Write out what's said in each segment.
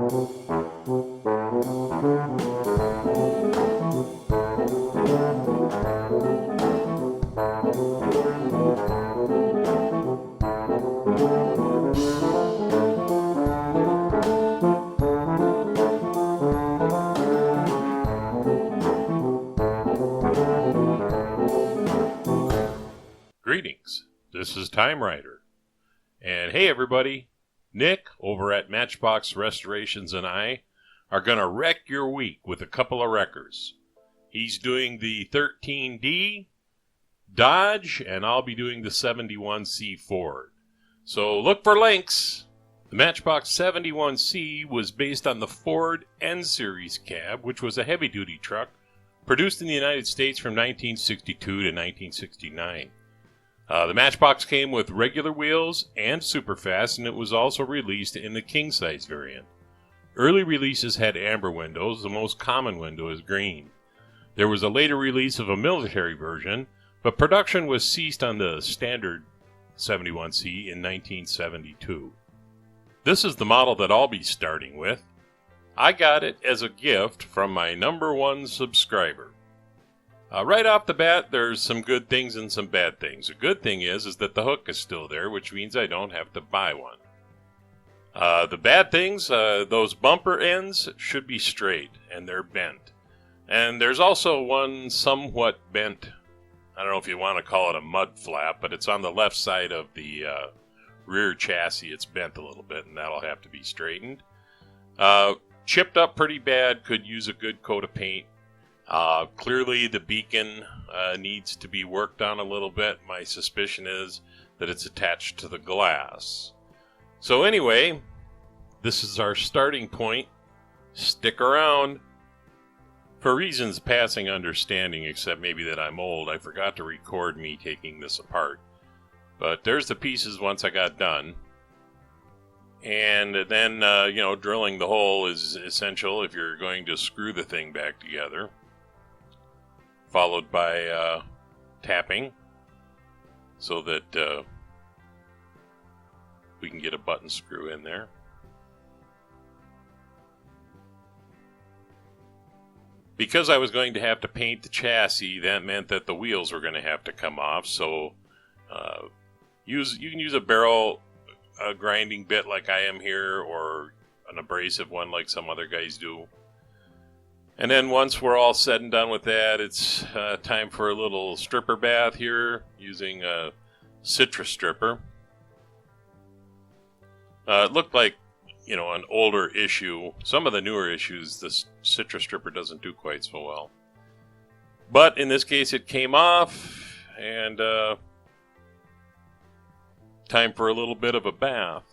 Greetings, this is TimeRider, and hey everybody, Nick over at Matchbox Restorations and I are going to wreck your week with a couple of wreckers. He's doing the 13D Dodge, and I'll be doing the 71C Ford. So look for links. The Matchbox 71C was based on the Ford N-Series cab, which was a heavy-duty truck produced in the United States from 1962 to 1969. The Matchbox came with regular wheels and superfast, and it was also released in the king-size variant. Early releases had amber windows. The most common window is green. There was a later release of a military version, but production was ceased on the standard 71C in 1972. This is the model that I'll be starting with. I got it as a gift from my #1 subscriber. Right off the bat, there's some good things and some bad things. The good thing is that the hook is still there, which means I don't have to buy one. The bad things, those bumper ends should be straight, and they're bent. And there's also one somewhat bent, I don't know if you want to call it a mud flap, but it's on the left side of the rear chassis. It's bent a little bit, and that'll have to be straightened. Chipped up pretty bad, could use a good coat of paint. Clearly the beacon needs to be worked on a little bit. My suspicion is that it's attached to the glass. So anyway, this is our starting point. Stick around. For reasons passing understanding, except maybe that I'm old, I forgot to record me taking this apart. But there's the pieces once I got done. And then, drilling the hole is essential if you're going to screw the thing back together. Followed by tapping so that we can get a button screw in there. Because I was going to have to paint the chassis, that meant that the wheels were going to have to come off. So you can use a barrel grinding bit like I am here, or an abrasive one like some other guys do. And then once we're all said and done with that, it's time for a little stripper bath here using a citrus stripper. It looked like, an older issue. Some of the newer issues, the citrus stripper doesn't do quite so well. But in this case, it came off, and time for a little bit of a bath.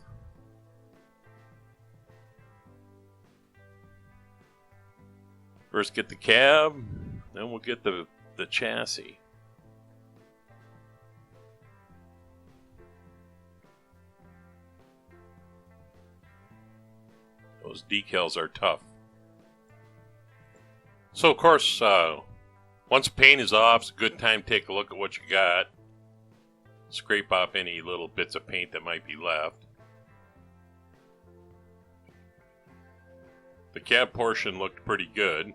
First get the cab, then we'll get the chassis. Those decals are tough. So of course, once paint is off, it's a good time to take a look at what you got. Scrape off any little bits of paint that might be left. The cab portion looked pretty good.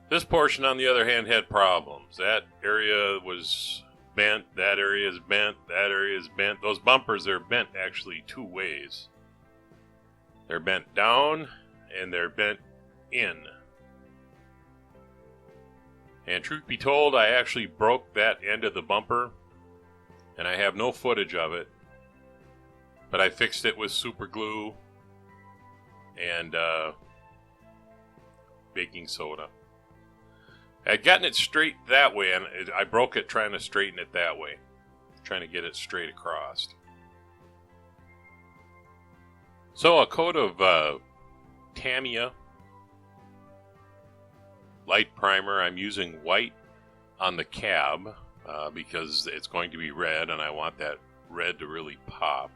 This portion, on the other hand, had problems. That area was bent, that area is bent, that area is bent. Those bumpers, they're bent actually two ways. They're bent down and they're bent in. And truth be told, I actually broke that end of the bumper, and I have no footage of it. But I fixed it with super glue and baking soda. I'd gotten it straight that way, and I broke it trying to straighten it that way. Trying to get it straight across. So a coat of Tamiya light primer. I'm using white on the cab because it's going to be red, and I want that red to really pop.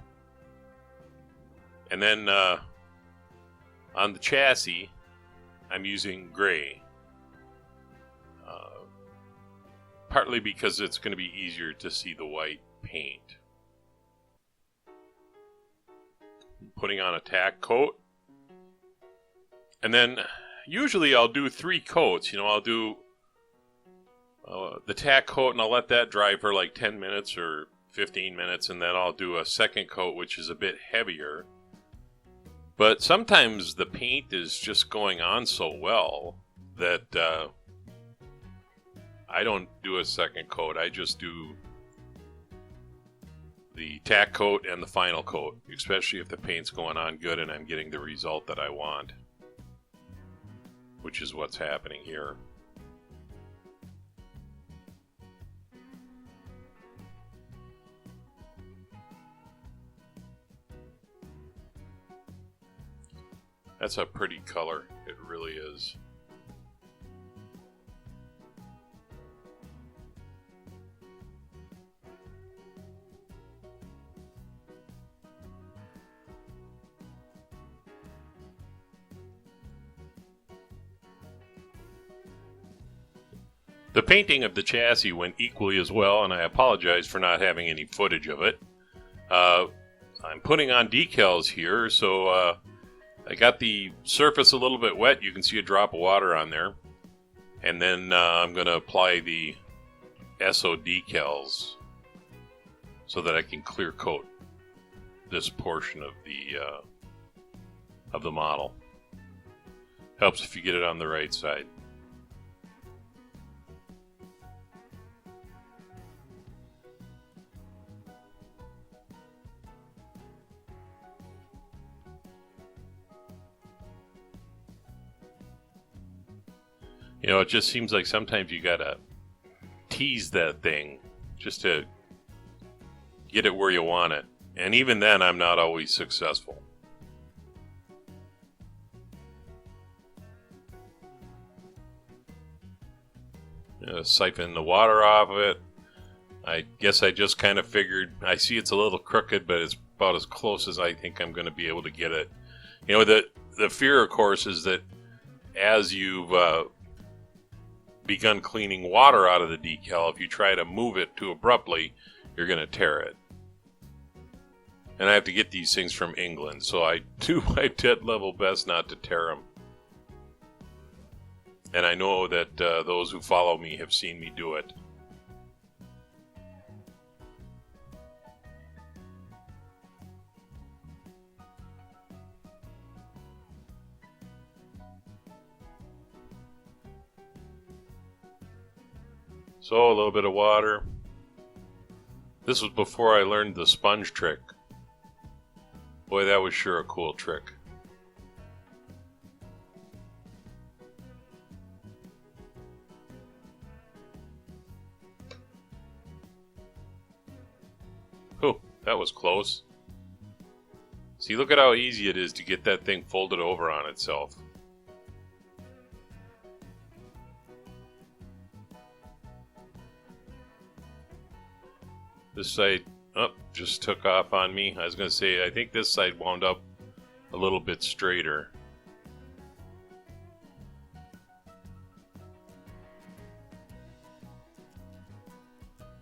And then on the chassis, I'm using gray. partly because it's going to be easier to see the white paint. Putting on a tack coat. And then usually I'll do 3 coats. I'll do the tack coat and I'll let that dry for like 10 minutes or 15 minutes, and then I'll do a second coat which is a bit heavier. But sometimes the paint is just going on so well that I don't do a second coat. I just do the tack coat and the final coat, especially if the paint's going on good and I'm getting the result that I want, which is what's happening here. That's a pretty color, it really is. The painting of the chassis went equally as well, and I apologize for not having any footage of it. I'm putting on decals here, so I got the surface a little bit wet. You can see a drop of water on there. And then I'm going to apply the SO decals so that I can clear coat this portion of the model. Helps if you get it on the right side. It just seems like sometimes you gotta tease that thing just to get it where you want it. And even then, I'm not always successful. Siphon the water off of it. I guess I just kind of figured, I see it's a little crooked, but it's about as close as I think I'm going to be able to get it. The fear, of course, is that as you've begun cleaning water out of the decal, if you try to move it too abruptly, you're going to tear it. And I have to get these things from England, so I do my dead level best not to tear them. And I know that those who follow me have seen me do it. So, a little bit of water. This was before I learned the sponge trick. Boy, that was sure a cool trick. Oh, that was close. See, look at how easy it is to get that thing folded over on itself. This side, just took off on me. I was going to say, I think this side wound up a little bit straighter.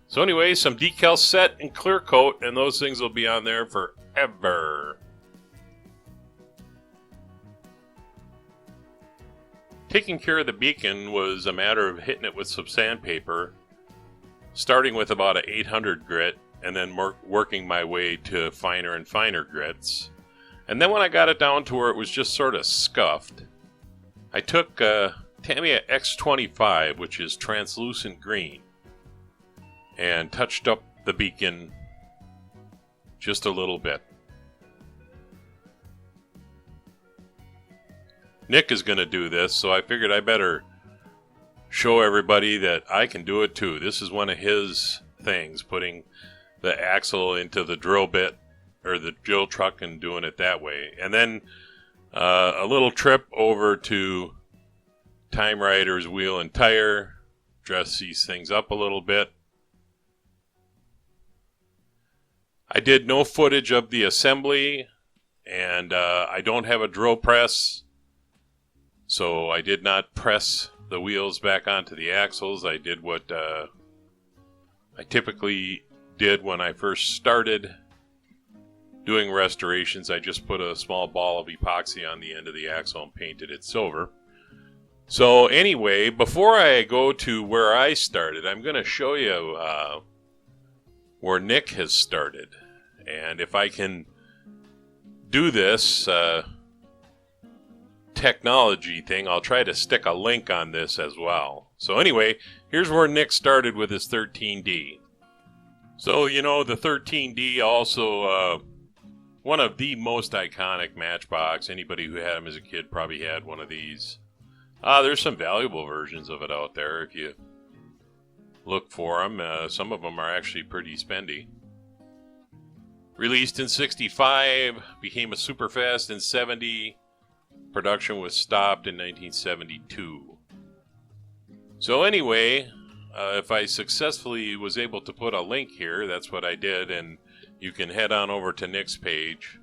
So anyway, some decal set and clear coat, and those things will be on there forever. Taking care of the beacon was a matter of hitting it with some sandpaper, starting with about an 800 grit, and then working my way to finer and finer grits. And then when I got it down to where it was just sort of scuffed, I took Tamiya X25, which is translucent green, and touched up the beacon just a little bit. Nick is going to do this, so I figured I better show everybody that I can do it too. This is one of his things, putting the axle into the drill bit or the drill truck and doing it that way. And then a little trip over to TimeRider's wheel and tire, dress these things up a little bit. I did no footage of the assembly, and I don't have a drill press, so I did not press the wheels back onto the axles. I did what I typically did when I first started doing restorations. I just put a small ball of epoxy on the end of the axle and painted it silver. So anyway, before I go to where I started, I'm going to show you where Nick has started. And if I can do this technology thing, I'll try to stick a link on this as well. So anyway, here's where Nick started with his 13D. So, you know, the 13D also one of the most iconic Matchbox. Anybody who had them as a kid probably had one of these. There's some valuable versions of it out there if you look for them. Some of them are actually pretty spendy. Released in 65, became a super fast in 70. Production was stopped in 1972. So anyway, if I successfully was able to put a link here, that's what I did, and you can head on over to Nick's page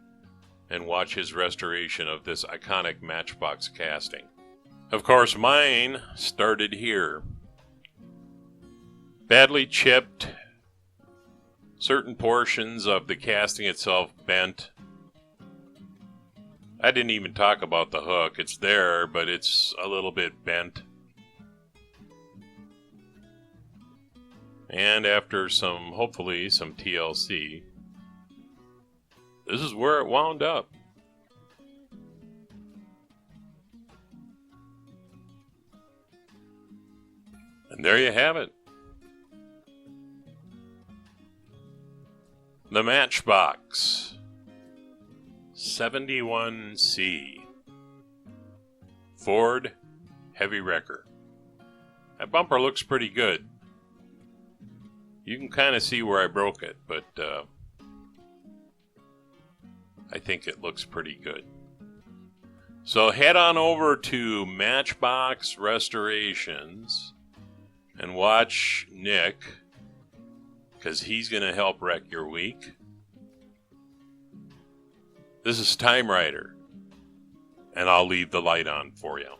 and watch his restoration of this iconic Matchbox casting. Of course, mine started here. Badly chipped, certain portions of the casting itself bent. I didn't even talk about the hook. It's there, but it's a little bit bent. And after hopefully some TLC, this is where it wound up. And there you have it. The Matchbox 71C Ford Heavy Wrecker. That bumper looks pretty good. You can kind of see where I broke it, but I think it looks pretty good. So head on over to Matchbox Restorations and watch Nick, because he's going to help wreck your week. This is TimeRider, and I'll leave the light on for you.